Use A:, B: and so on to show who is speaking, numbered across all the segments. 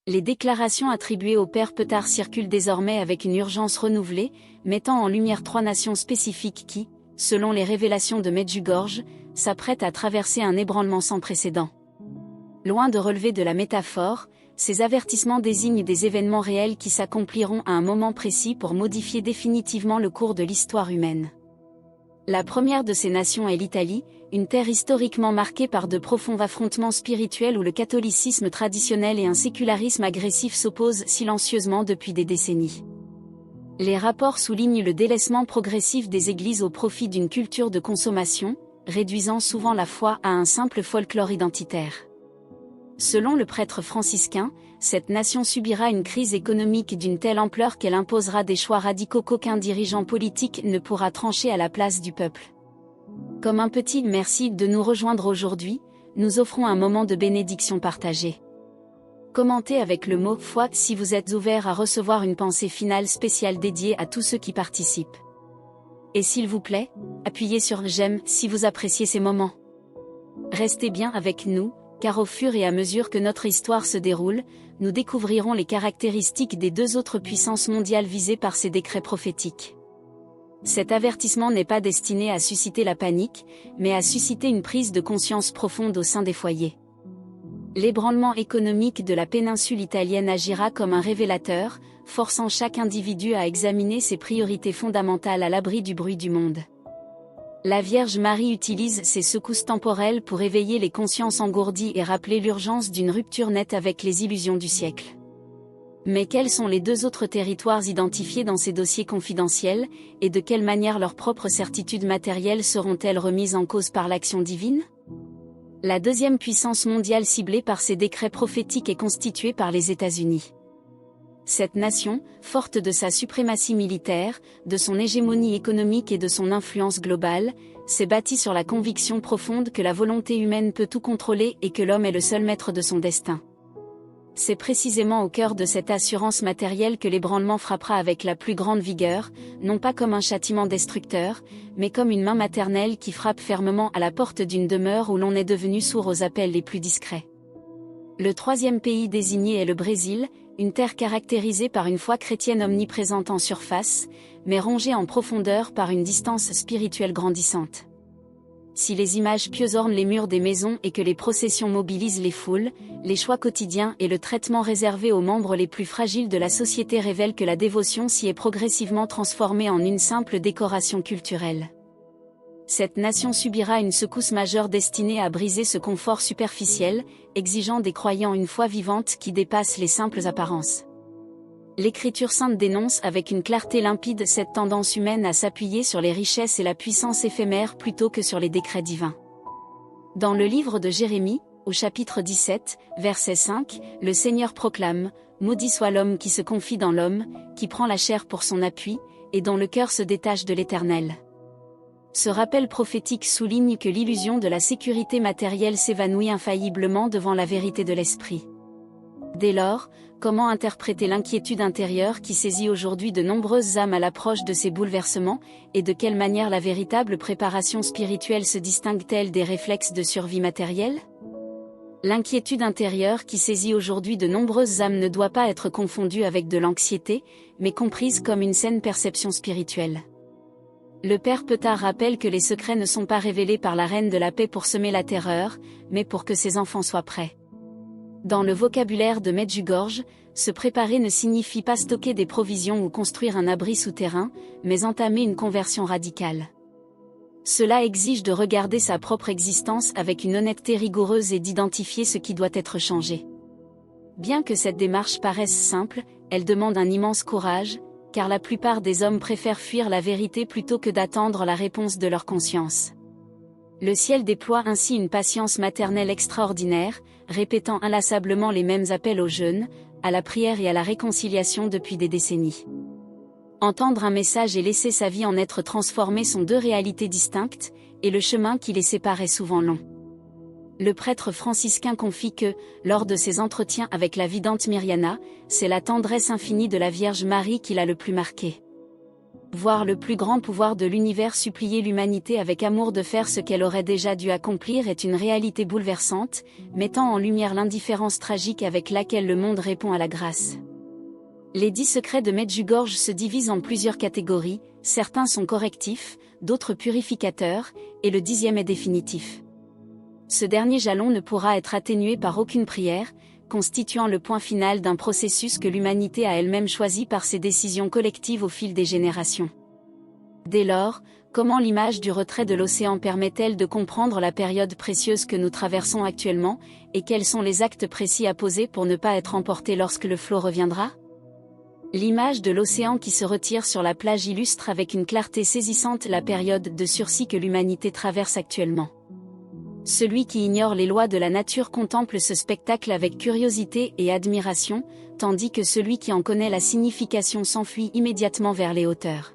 A: Les déclarations attribuées au père Petard circulent désormais avec une urgence renouvelée, mettant en lumière 3 nations spécifiques qui, selon les révélations de Medjugorje, s'apprêtent à traverser un ébranlement sans précédent. Loin de relever de la métaphore, ces avertissements désignent des événements réels qui s'accompliront à un moment précis pour modifier définitivement le cours de l'histoire humaine. La première de ces nations est l'Italie, une terre historiquement marquée par de profonds affrontements spirituels où le catholicisme traditionnel et un sécularisme agressif s'opposent silencieusement depuis des décennies. Les rapports soulignent le délaissement progressif des églises au profit d'une culture de consommation, réduisant souvent la foi à un simple folklore identitaire. Selon le prêtre franciscain, cette nation subira une crise économique d'une telle ampleur qu'elle imposera des choix radicaux qu'aucun dirigeant politique ne pourra trancher à la place du peuple. Comme un petit merci de nous rejoindre aujourd'hui, nous offrons un moment de bénédiction partagée. Commentez avec le mot « foi » si vous êtes ouvert à recevoir une pensée finale spéciale dédiée à tous ceux qui participent. Et s'il vous plaît, appuyez sur « j'aime » si vous appréciez ces moments. Restez bien avec nous, car au fur et à mesure que notre histoire se déroule, nous découvrirons les caractéristiques des 2 autres puissances mondiales visées par ces décrets prophétiques. Cet avertissement n'est pas destiné à susciter la panique, mais à susciter une prise de conscience profonde au sein des foyers. L'ébranlement économique de la péninsule italienne agira comme un révélateur, forçant chaque individu à examiner ses priorités fondamentales à l'abri du bruit du monde. La Vierge Marie utilise ces secousses temporelles pour éveiller les consciences engourdies et rappeler l'urgence d'une rupture nette avec les illusions du siècle. Mais quels sont les 2 autres territoires identifiés dans ces dossiers confidentiels, et de quelle manière leurs propres certitudes matérielles seront-elles remises en cause par l'action divine? La 2e puissance mondiale ciblée par ces décrets prophétiques est constituée par les États-Unis. Cette nation, forte de sa suprématie militaire, de son hégémonie économique et de son influence globale, s'est bâtie sur la conviction profonde que la volonté humaine peut tout contrôler et que l'homme est le seul maître de son destin. C'est précisément au cœur de cette assurance matérielle que l'ébranlement frappera avec la plus grande vigueur, non pas comme un châtiment destructeur, mais comme une main maternelle qui frappe fermement à la porte d'une demeure où l'on est devenu sourd aux appels les plus discrets. Le 3e pays désigné est le Brésil, une terre caractérisée par une foi chrétienne omniprésente en surface, mais rongée en profondeur par une distance spirituelle grandissante. Si les images pieuses ornent les murs des maisons et que les processions mobilisent les foules, les choix quotidiens et le traitement réservé aux membres les plus fragiles de la société révèlent que la dévotion s'y est progressivement transformée en une simple décoration culturelle. Cette nation subira une secousse majeure destinée à briser ce confort superficiel, exigeant des croyants une foi vivante qui dépasse les simples apparences. L'Écriture sainte dénonce avec une clarté limpide cette tendance humaine à s'appuyer sur les richesses et la puissance éphémère plutôt que sur les décrets divins. Dans le livre de Jérémie, au chapitre 17, verset 5, le Seigneur proclame « Maudit soit l'homme qui se confie dans l'homme, qui prend la chair pour son appui, et dont le cœur se détache de l'Éternel. » Ce rappel prophétique souligne que l'illusion de la sécurité matérielle s'évanouit infailliblement devant la vérité de l'esprit. Dès lors, comment interpréter l'inquiétude intérieure qui saisit aujourd'hui de nombreuses âmes à l'approche de ces bouleversements, et de quelle manière la véritable préparation spirituelle se distingue-t-elle des réflexes de survie matérielle? L'inquiétude intérieure qui saisit aujourd'hui de nombreuses âmes ne doit pas être confondue avec de l'anxiété, mais comprise comme une saine perception spirituelle. Le père Petard rappelle que les secrets ne sont pas révélés par la reine de la paix pour semer la terreur, mais pour que ses enfants soient prêts. Dans le vocabulaire de Medjugorje, se préparer ne signifie pas stocker des provisions ou construire un abri souterrain, mais entamer une conversion radicale. Cela exige de regarder sa propre existence avec une honnêteté rigoureuse et d'identifier ce qui doit être changé. Bien que cette démarche paraisse simple, elle demande un immense courage, car la plupart des hommes préfèrent fuir la vérité plutôt que d'attendre la réponse de leur conscience. Le ciel déploie ainsi une patience maternelle extraordinaire, répétant inlassablement les mêmes appels au jeûne, à la prière et à la réconciliation depuis des décennies. Entendre un message et laisser sa vie en être transformée sont 2 réalités distinctes, et le chemin qui les sépare est souvent long. Le prêtre franciscain confie que, lors de ses entretiens avec la vidante Myriana, c'est la tendresse infinie de la Vierge Marie qui l'a le plus marqué. Voir le plus grand pouvoir de l'univers supplier l'humanité avec amour de faire ce qu'elle aurait déjà dû accomplir est une réalité bouleversante, mettant en lumière l'indifférence tragique avec laquelle le monde répond à la grâce. Les 10 secrets de Medjugorje se divisent en plusieurs catégories, certains sont correctifs, d'autres purificateurs, et le 10e est définitif. Ce dernier jalon ne pourra être atténué par aucune prière, constituant le point final d'un processus que l'humanité a elle-même choisi par ses décisions collectives au fil des générations. Dès lors, comment l'image du retrait de l'océan permet-elle de comprendre la période précieuse que nous traversons actuellement, et quels sont les actes précis à poser pour ne pas être emporté lorsque le flot reviendra ? L'image de l'océan qui se retire sur la plage illustre avec une clarté saisissante la période de sursis que l'humanité traverse actuellement. Celui qui ignore les lois de la nature contemple ce spectacle avec curiosité et admiration, tandis que celui qui en connaît la signification s'enfuit immédiatement vers les hauteurs.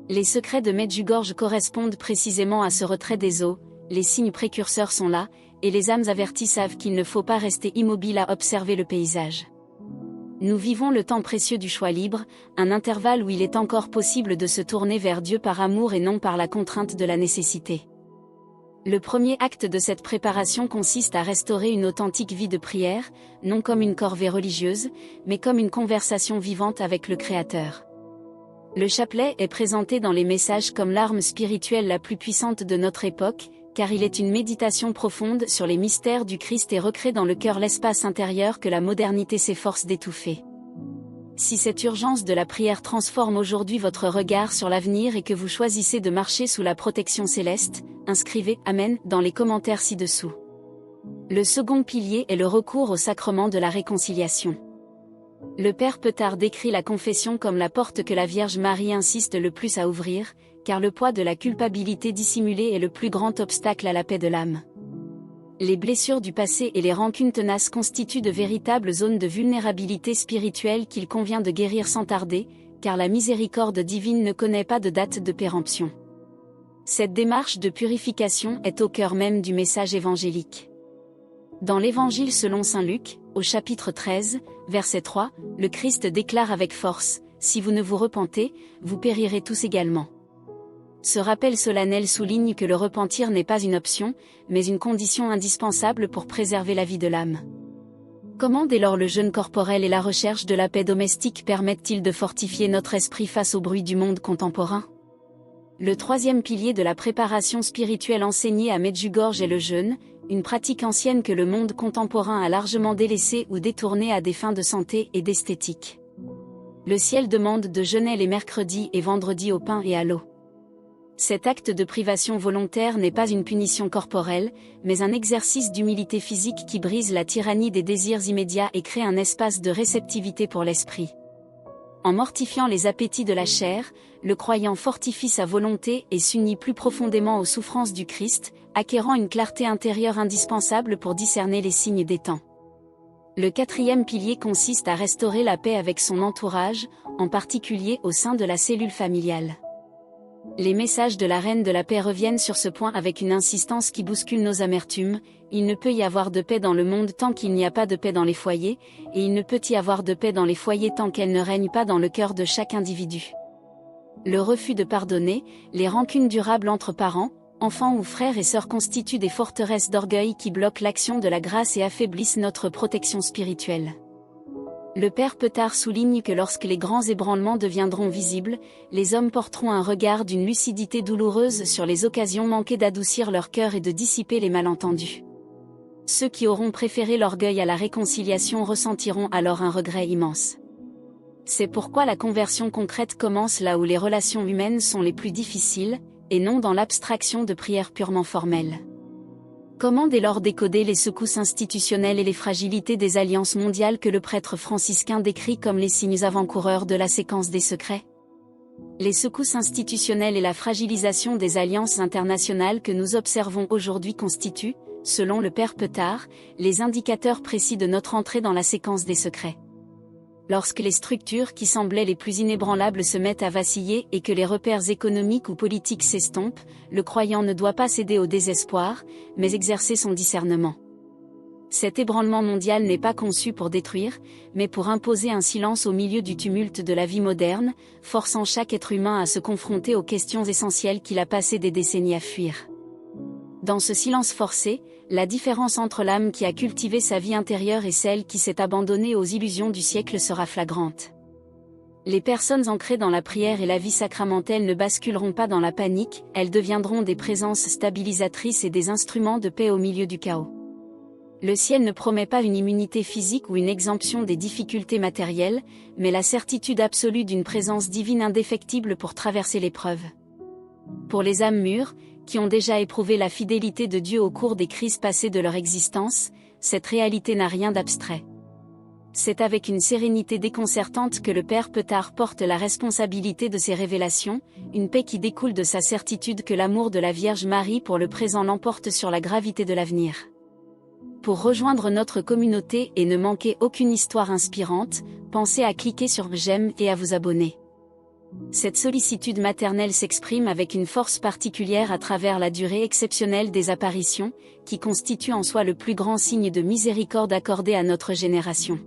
A: Les secrets de Medjugorje correspondent précisément à ce retrait des eaux, les signes précurseurs sont là, et les âmes averties savent qu'il ne faut pas rester immobile à observer le paysage. Nous vivons le temps précieux du choix libre, un intervalle où il est encore possible de se tourner vers Dieu par amour et non par la contrainte de la nécessité. Le premier acte de cette préparation consiste à restaurer une authentique vie de prière, non comme une corvée religieuse, mais comme une conversation vivante avec le Créateur. Le chapelet est présenté dans les messages comme l'arme spirituelle la plus puissante de notre époque, car il est une méditation profonde sur les mystères du Christ et recrée dans le cœur l'espace intérieur que la modernité s'efforce d'étouffer. Si cette urgence de la prière transforme aujourd'hui votre regard sur l'avenir et que vous choisissez de marcher sous la protection céleste, inscrivez « Amen » dans les commentaires ci-dessous. Le second pilier est le recours au sacrement de la réconciliation. Le Père Petard décrit la confession comme la porte que la Vierge Marie insiste le plus à ouvrir, car le poids de la culpabilité dissimulée est le plus grand obstacle à la paix de l'âme. Les blessures du passé et les rancunes tenaces constituent de véritables zones de vulnérabilité spirituelle qu'il convient de guérir sans tarder, car la miséricorde divine ne connaît pas de date de péremption. Cette démarche de purification est au cœur même du message évangélique. Dans l'Évangile selon saint Luc, au chapitre 13, verset 3, le Christ déclare avec force « Si vous ne vous repentez, vous périrez tous également ». Ce rappel solennel souligne que le repentir n'est pas une option, mais une condition indispensable pour préserver la vie de l'âme. Comment dès lors le jeûne corporel et la recherche de la paix domestique permettent-ils de fortifier notre esprit face au bruit du monde contemporain ? Le troisième pilier de la préparation spirituelle enseignée à Medjugorje est le jeûne, une pratique ancienne que le monde contemporain a largement délaissée ou détournée à des fins de santé et d'esthétique. Le ciel demande de jeûner les mercredis et vendredis au pain et à l'eau. Cet acte de privation volontaire n'est pas une punition corporelle, mais un exercice d'humilité physique qui brise la tyrannie des désirs immédiats et crée un espace de réceptivité pour l'esprit. En mortifiant les appétits de la chair, le croyant fortifie sa volonté et s'unit plus profondément aux souffrances du Christ, acquérant une clarté intérieure indispensable pour discerner les signes des temps. Le quatrième pilier consiste à restaurer la paix avec son entourage, en particulier au sein de la cellule familiale. Les messages de la Reine de la Paix reviennent sur ce point avec une insistance qui bouscule nos amertumes. Il ne peut y avoir de paix dans le monde tant qu'il n'y a pas de paix dans les foyers, et il ne peut y avoir de paix dans les foyers tant qu'elle ne règne pas dans le cœur de chaque individu. Le refus de pardonner, les rancunes durables entre parents, enfants ou frères et sœurs constituent des forteresses d'orgueil qui bloquent l'action de la grâce et affaiblissent notre protection spirituelle. Le Père Petard souligne que lorsque les grands ébranlements deviendront visibles, les hommes porteront un regard d'une lucidité douloureuse sur les occasions manquées d'adoucir leur cœur et de dissiper les malentendus. Ceux qui auront préféré l'orgueil à la réconciliation ressentiront alors un regret immense. C'est pourquoi la conversion concrète commence là où les relations humaines sont les plus difficiles, et non dans l'abstraction de prières purement formelles. Comment dès lors décoder les secousses institutionnelles et les fragilités des alliances mondiales que le prêtre franciscain décrit comme les signes avant-coureurs de la séquence des secrets ? Les secousses institutionnelles et la fragilisation des alliances internationales que nous observons aujourd'hui constituent, selon le Père Petard, les indicateurs précis de notre entrée dans la séquence des secrets. Lorsque les structures qui semblaient les plus inébranlables se mettent à vaciller et que les repères économiques ou politiques s'estompent, le croyant ne doit pas céder au désespoir, mais exercer son discernement. Cet ébranlement mondial n'est pas conçu pour détruire, mais pour imposer un silence au milieu du tumulte de la vie moderne, forçant chaque être humain à se confronter aux questions essentielles qu'il a passé des décennies à fuir. Dans ce silence forcé, la différence entre l'âme qui a cultivé sa vie intérieure et celle qui s'est abandonnée aux illusions du siècle sera flagrante. Les personnes ancrées dans la prière et la vie sacramentelle ne basculeront pas dans la panique, elles deviendront des présences stabilisatrices et des instruments de paix au milieu du chaos. Le ciel ne promet pas une immunité physique ou une exemption des difficultés matérielles, mais la certitude absolue d'une présence divine indéfectible pour traverser l'épreuve. Pour les âmes mûres, qui ont déjà éprouvé la fidélité de Dieu au cours des crises passées de leur existence, cette réalité n'a rien d'abstrait. C'est avec une sérénité déconcertante que le Père Petar porte la responsabilité de ces révélations, une paix qui découle de sa certitude que l'amour de la Vierge Marie pour le présent l'emporte sur la gravité de l'avenir. Pour rejoindre notre communauté et ne manquer aucune histoire inspirante, pensez à cliquer sur j'aime et à vous abonner. Cette sollicitude maternelle s'exprime avec une force particulière à travers la durée exceptionnelle des apparitions, qui constitue en soi le plus grand signe de miséricorde accordé à notre génération.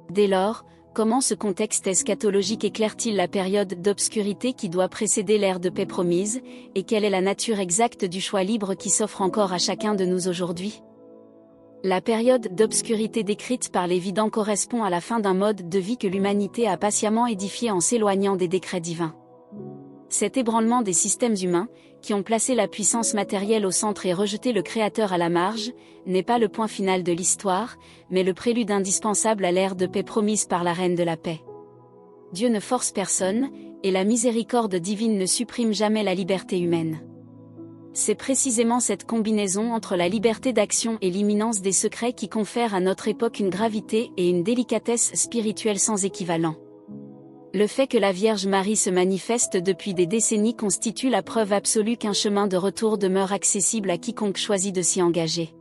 A: Dès lors, comment ce contexte eschatologique éclaire-t-il la période d'obscurité qui doit précéder l'ère de paix promise, et quelle est la nature exacte du choix libre qui s'offre encore à chacun de nous aujourd'hui ? La période d'obscurité décrite par les Vidants correspond à la fin d'un mode de vie que l'humanité a patiemment édifié en s'éloignant des décrets divins. Cet ébranlement des systèmes humains, qui ont placé la puissance matérielle au centre et rejeté le Créateur à la marge, n'est pas le point final de l'histoire, mais le prélude indispensable à l'ère de paix promise par la Reine de la Paix. Dieu ne force personne, et la miséricorde divine ne supprime jamais la liberté humaine. C'est précisément cette combinaison entre la liberté d'action et l'imminence des secrets qui confère à notre époque une gravité et une délicatesse spirituelle sans équivalent. Le fait que la Vierge Marie se manifeste depuis des décennies constitue la preuve absolue qu'un chemin de retour demeure accessible à quiconque choisit de s'y engager.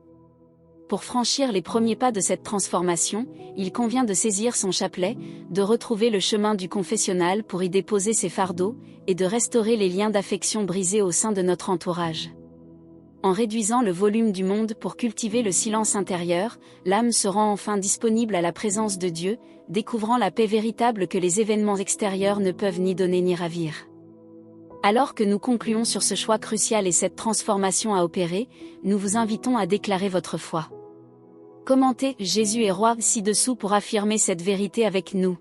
A: Pour franchir les premiers pas de cette transformation, il convient de saisir son chapelet, de retrouver le chemin du confessionnal pour y déposer ses fardeaux, et de restaurer les liens d'affection brisés au sein de notre entourage. En réduisant le volume du monde pour cultiver le silence intérieur, l'âme se rend enfin disponible à la présence de Dieu, découvrant la paix véritable que les événements extérieurs ne peuvent ni donner ni ravir. Alors que nous concluons sur ce choix crucial et cette transformation à opérer, nous vous invitons à déclarer votre foi. Commentez « Jésus est roi » ci-dessous pour affirmer cette vérité avec nous.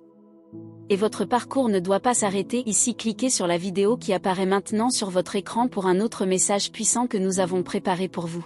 A: Et votre parcours ne doit pas s'arrêter ici. Cliquez sur la vidéo qui apparaît maintenant sur votre écran pour un autre message puissant que nous avons préparé pour vous.